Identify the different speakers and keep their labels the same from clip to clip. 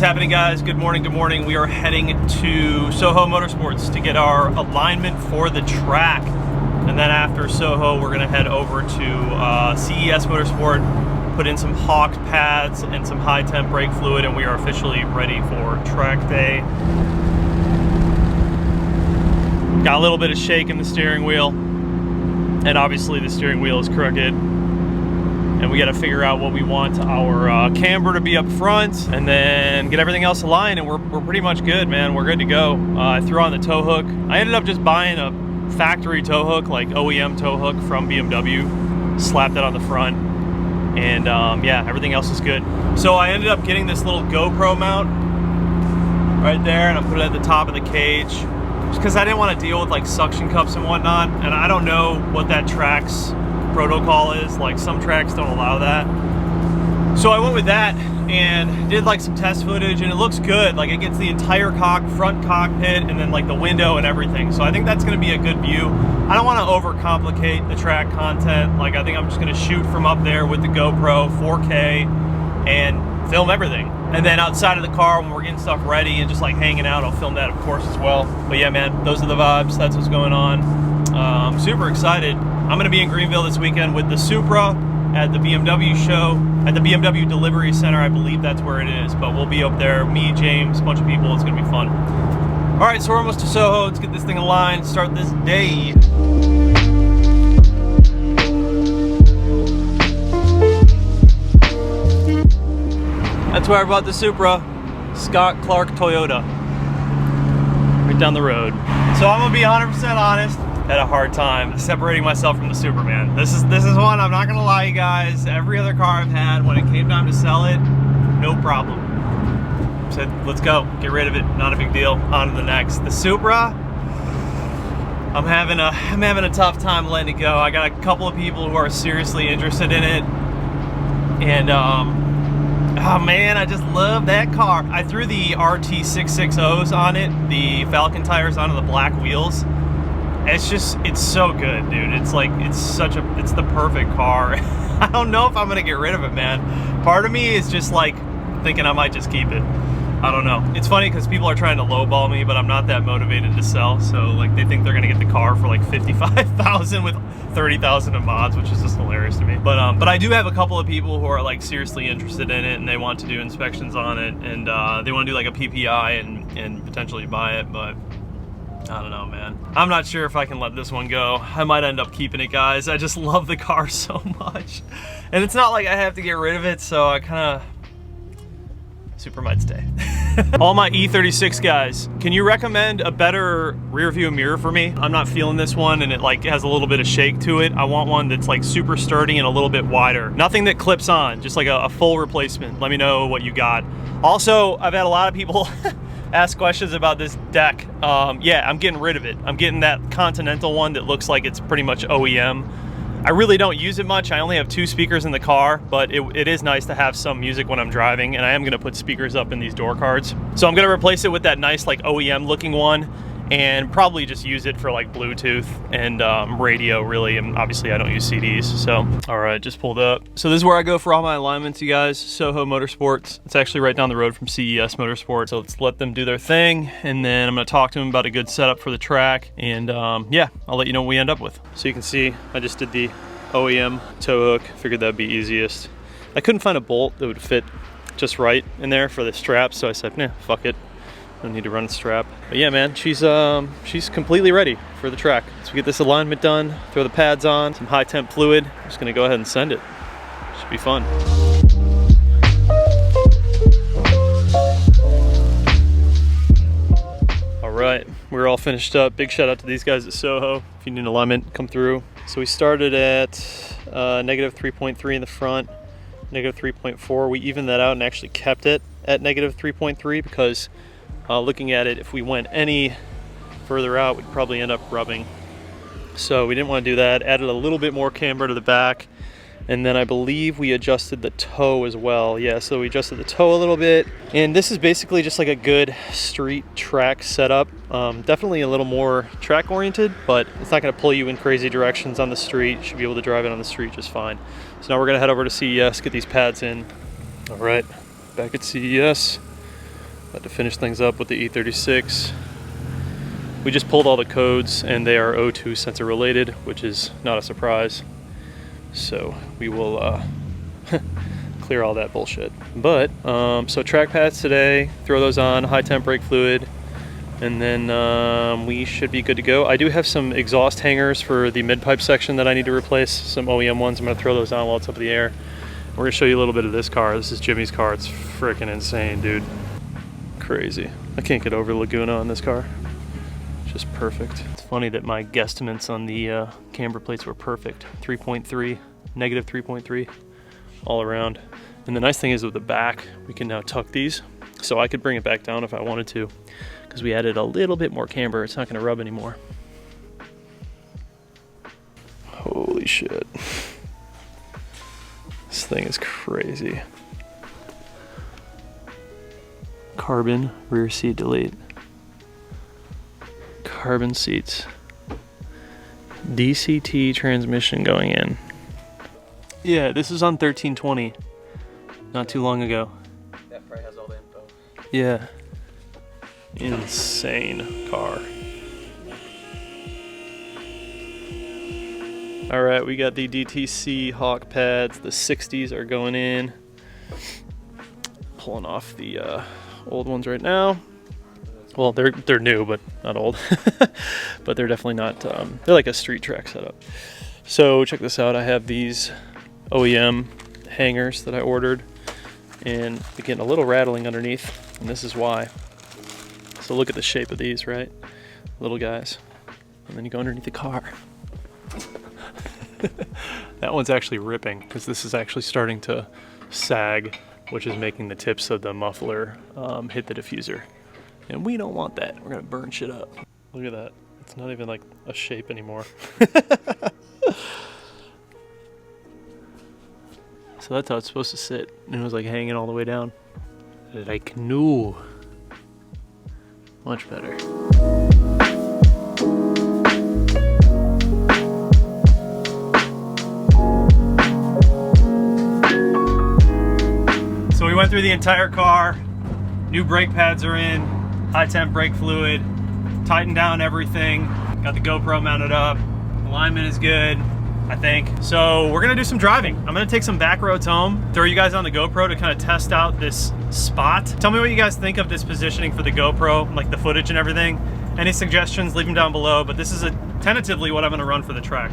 Speaker 1: happening, guys? Good morning, good morning. We are heading to Soho Motorsports to get our alignment for the track. And then after Soho, we're gonna head over to CES Motorsport, put in some Hawk pads and some high temp brake fluid, and we are officially ready for track day. Got a little bit of shake in the steering wheel, and obviously the steering wheel is crooked. And we got to figure out what we want our camber to be up front, and then get everything else aligned, and we're pretty much good, man. We're good to go. I threw on the tow hook. I ended up just buying a factory tow hook, like OEM tow hook from BMW, slapped it on the front, and yeah, everything else is good. So I ended up getting this little GoPro mount right there, and I put it at the top of the cage, just because I didn't want to deal with like suction cups and whatnot, and I don't know what that track's protocol is. Like, some tracks don't allow that. So I went with that and did like some test footage, and it looks good. Like, it gets the entire front cockpit, and then like the window and everything. So I think that's going to be a good view. I don't want to overcomplicate the track content. Like, I think I'm just going to shoot from up there with the GoPro 4K and film everything. And then outside of the car, when we're getting stuff ready and just like hanging out, I'll film that of course as well. But yeah, man, those are the vibes. That's what's going on. Super excited. I'm going to be in Greenville this weekend with the Supra at the BMW show, at the BMW Delivery Center. I believe that's where it is, but we'll be up there. Me, James, a bunch of people. It's going to be fun. All right, so we're almost to Soho. Let's get this thing aligned, start this day. That's where I bought the Supra, Scott Clark Toyota, right down the road. So I'm going to be 100% honest. Had a hard time separating myself from the Superman. This is one, I'm not gonna lie, you guys. Every other car I've had, when it came time to sell it, no problem. Said, let's go, get rid of it, not a big deal. On to the next. The Supra, I'm having a tough time letting it go. I got a couple of people who are seriously interested in it, and oh man, I just love that car. I threw the RT660s on it, the Falcon tires onto the black wheels. It's so good, dude. It's like, it's the perfect car. I don't know if I'm gonna get rid of it, man. Part of me is just like thinking I might just keep it. I don't know. It's funny because people are trying to lowball me, but I'm not that motivated to sell. So like, they think they're gonna get the car for like $55,000 with 30,000 in mods, which is just hilarious to me. But I do have a couple of people who are like seriously interested in it, and they want to do inspections on it, and they want to do like a PPI and potentially buy it, but I don't know, man. I'm not sure if I can let this one go. I might end up keeping it, guys. I just love the car so much. And it's not like I have to get rid of it, so I kind of... Supra might stay. All my E36 guys, can you recommend a better rear view mirror for me? I'm not feeling this one, and it like has a little bit of shake to it. I want one that's like super sturdy and a little bit wider. Nothing that clips on, just like a full replacement. Let me know what you got. Also, I've had a lot of people ask questions about this deck. Yeah, I'm getting rid of it. I'm getting that Continental one that looks like it's pretty much OEM. I really don't use it much. I only have 2 speakers in the car, but it is nice to have some music when I'm driving, and I am gonna put speakers up in these door cards. So I'm gonna replace it with that nice like OEM looking one, and probably just use it for like Bluetooth and radio, really. And obviously I don't use CDs. So all right, just pulled up. So this is where I go for all my alignments, you guys. Soho Motorsports. It's actually right down the road from CES Motorsports. So let's let them do their thing, and then I'm gonna talk to them about a good setup for the track, and yeah, I'll let you know what we end up with. So you can see I just did the OEM tow hook. Figured that'd be easiest. I couldn't find a bolt that would fit just right in there for the strap, so I said, nah, fuck it. Don't need to run a strap. But yeah, man, she's completely ready for the track. So we get this alignment done, throw the pads on, some high temp fluid. I'm just gonna go ahead and send it. Should be fun. All right, we're all finished up. Big shout out to these guys at Soho. If you need an alignment, come through. So we started at -3.3 in the front, -3.4. We evened that out and actually kept it at -3.3 because looking at it, if we went any further out, we'd probably end up rubbing. So we didn't want to do that. Added a little bit more camber to the back, and then I believe we adjusted the toe as well. Yeah, so we adjusted the toe a little bit, and this is basically just like a good street track setup. Definitely a little more track oriented, but it's not going to pull you in crazy directions on the street. You should be able to drive it on the street just fine. So now we're going to head over to CES, get these pads in. All right, back at CES. About to finish things up with the E36. We just pulled all the codes and they are O2 sensor related, which is not a surprise. So we will clear all that bullshit. But, so track pads today, throw those on, high temp brake fluid, and then we should be good to go. I do have some exhaust hangers for the mid-pipe section that I need to replace, some OEM ones. I'm gonna throw those on while it's up in the air. We're gonna show you a little bit of this car. This is Jimmy's car. It's freaking insane, dude. Crazy. I can't get over Laguna on this car. Just perfect. It's funny that my guesstimates on the camber plates were perfect. 3.3, negative 3.3, all around. And the nice thing is with the back, we can now tuck these. So I could bring it back down if I wanted to, because we added a little bit more camber. It's not gonna rub anymore. Holy shit. This thing is crazy. Carbon rear seat delete. Carbon seats. DCT transmission going in. Yeah, this is on 1320. Not too long ago.
Speaker 2: That probably has all the info.
Speaker 1: Yeah. Insane car. Alright, we got the DTC Hawk pads. The 60s are going in. Pulling off the old ones right now. Well, they're new, but not old. But they're definitely not, they're like a street track setup. So check this out. I have these OEM hangers that I ordered, and they're getting a little rattling underneath, and this is why. So look at the shape of these, right? Little guys. And then you go underneath the car. That one's actually ripping, because this is actually starting to sag, which is making the tips of the muffler hit the diffuser. And we don't want that. We're gonna burn shit up. Look at that. It's not even like a shape anymore. So that's how it's supposed to sit. And it was like hanging all the way down. Like new. Much better. So we went through the entire car. New brake pads are in. High temp brake fluid, tightened down everything, got the GoPro mounted up, alignment is good, I think. So we're gonna do some driving. I'm gonna take some back roads home, throw you guys on the GoPro to kind of test out this spot. Tell me what you guys think of this positioning for the GoPro, like the footage and everything. Any suggestions, leave them down below, but this is tentatively what I'm gonna run for the track.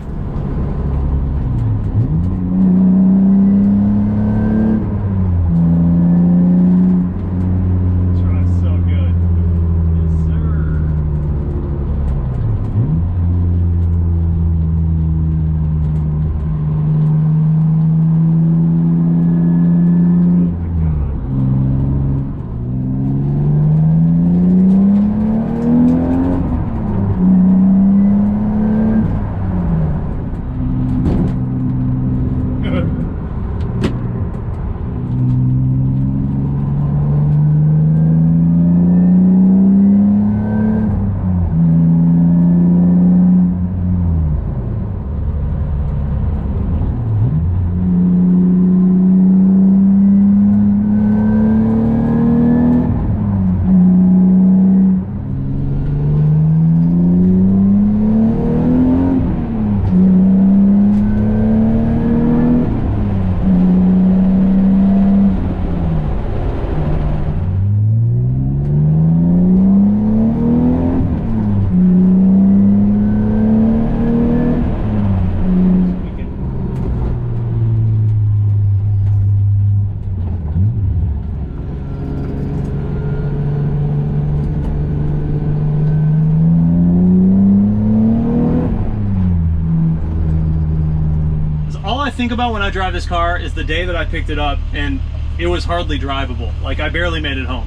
Speaker 1: think about when I drive this car is the day that I picked it up and it was hardly drivable. Like, I barely made it home.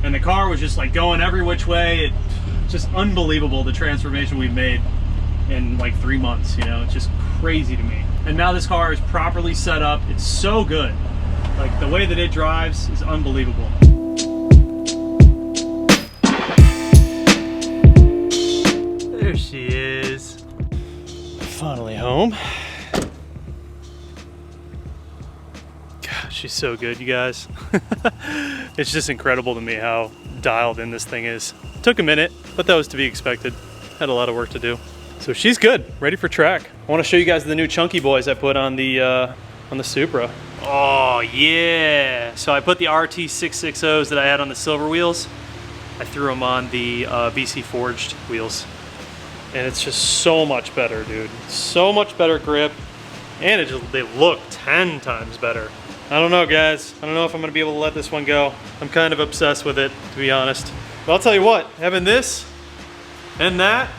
Speaker 1: And the car was just like going every which way. It's just unbelievable, the transformation we've made in like 3 months, you know? It's just crazy to me. And now this car is properly set up. It's so good. Like, the way that it drives is unbelievable. There she is. Finally home. God, she's so good, you guys. It's just incredible to me how dialed in this thing is. Took a minute, but that was to be expected. Had a lot of work to do. So she's good, ready for track. I want to show you guys the new chunky boys I put on the Supra. Oh yeah! So I put the RT660s that I had on the silver wheels. I threw them on the BC forged wheels, and it's just so much better, dude. So much better grip, and they look 10 times better. I don't know, guys. I don't know if I'm gonna be able to let this one go. I'm kind of obsessed with it, to be honest. But I'll tell you what, having this and that,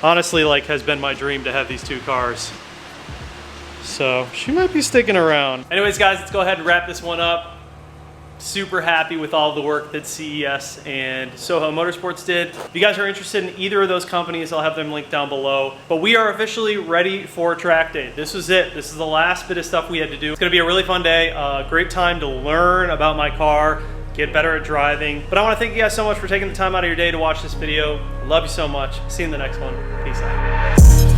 Speaker 1: honestly, like, has been my dream to have these two cars. So she might be sticking around. Anyways, guys, let's go ahead and wrap this one up. Super happy with all the work that CES and Soho Motorsports did. If you guys are interested in either of those companies, I'll have them linked down below. But we are officially ready for track day. This was it. This is the last bit of stuff we had to do. It's gonna be a really fun day. Great time to learn about my car, get better at driving. But I wanna thank you guys so much for taking the time out of your day to watch this video. Love you so much. See you in the next one. Peace out.